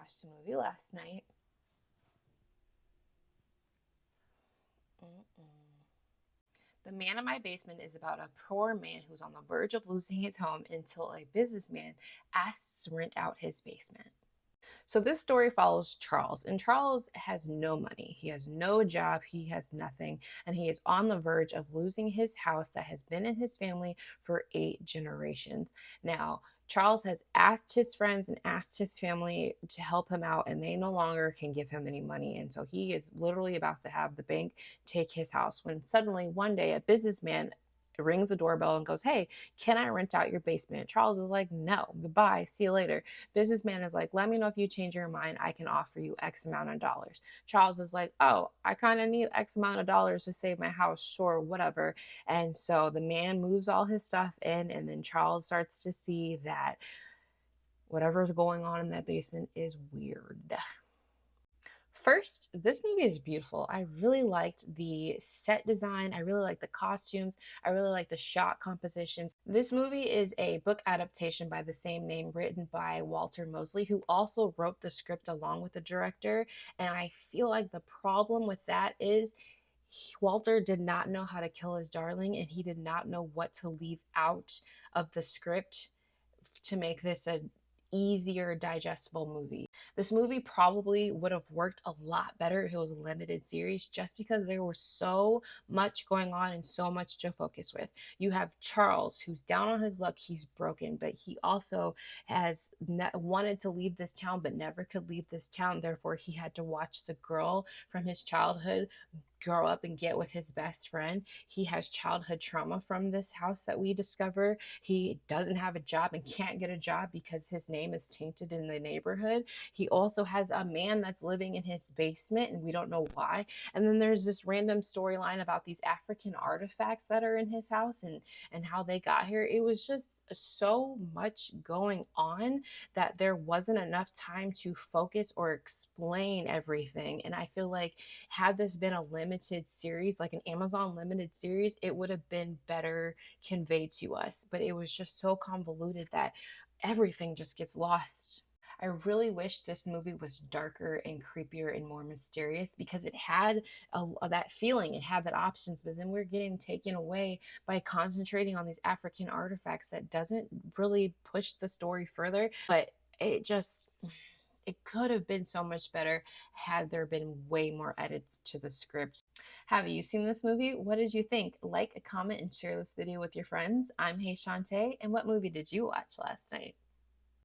watched a movie last night. Mm-mm. The Man in My Basement is about a poor man who's on the verge of losing his home until a businessman asks to rent out his basement. So this story follows Charles, and Charles has no money. He has no job, he has nothing, and he is on the verge of losing his house that has been in his family for 8 generations. Now, Charles has asked his friends and asked his family to help him out, and they no longer can give him any money. And so he is literally about to have the bank take his house when suddenly one day a businessman rings the doorbell and goes, "Hey, can I rent out your basement?" Charles is like, "No, goodbye, see you later." Businessman is like, "Let me know if you change your mind. I can offer you X amount of dollars." Charles is like, "Oh, I kind of need X amount of dollars to save my house. Sure, whatever." And so the man moves all his stuff in, and then Charles starts to see that whatever's going on in that basement is weird. First, this movie is beautiful. I really liked the set design. I really like the costumes. I really like the shot compositions. This movie is a book adaptation by the same name, written by Walter Mosley, who also wrote the script along with the director. And I feel like the problem with that is Walter did not know how to kill his darling, and he did not know what to leave out of the script to make this a easier digestible movie. This movie probably would have worked a lot better if it was a limited series, just because there was so much going on and so much to focus with. You have Charles, who's down on his luck, he's broken, but he also has wanted to leave this town but never could leave this town. Therefore, he had to watch the girl from his childhood grow up and get with his best friend. He has childhood trauma from this house that we discover. He doesn't have a job and can't get a job because his name is tainted in the neighborhood. He also has a man that's living in his basement and we don't know why. And then there's this random storyline about these African artifacts that are in his house and how they got here. It was just so much going on that there wasn't enough time to focus or explain everything. And I feel like had this been a limited series, like an Amazon limited series, it would have been better conveyed to us. But it was just so convoluted that everything just gets lost. I really wish this movie was darker and creepier and more mysterious because it had that feeling, it had that options, but then we're getting taken away by concentrating on these African artifacts that doesn't really push the story further. But it could have been so much better had there been way more edits to the script. Have you seen this movie? What did you think? Like, comment, and share this video with your friends. I'm Hey Shantae, and what movie did you watch last night?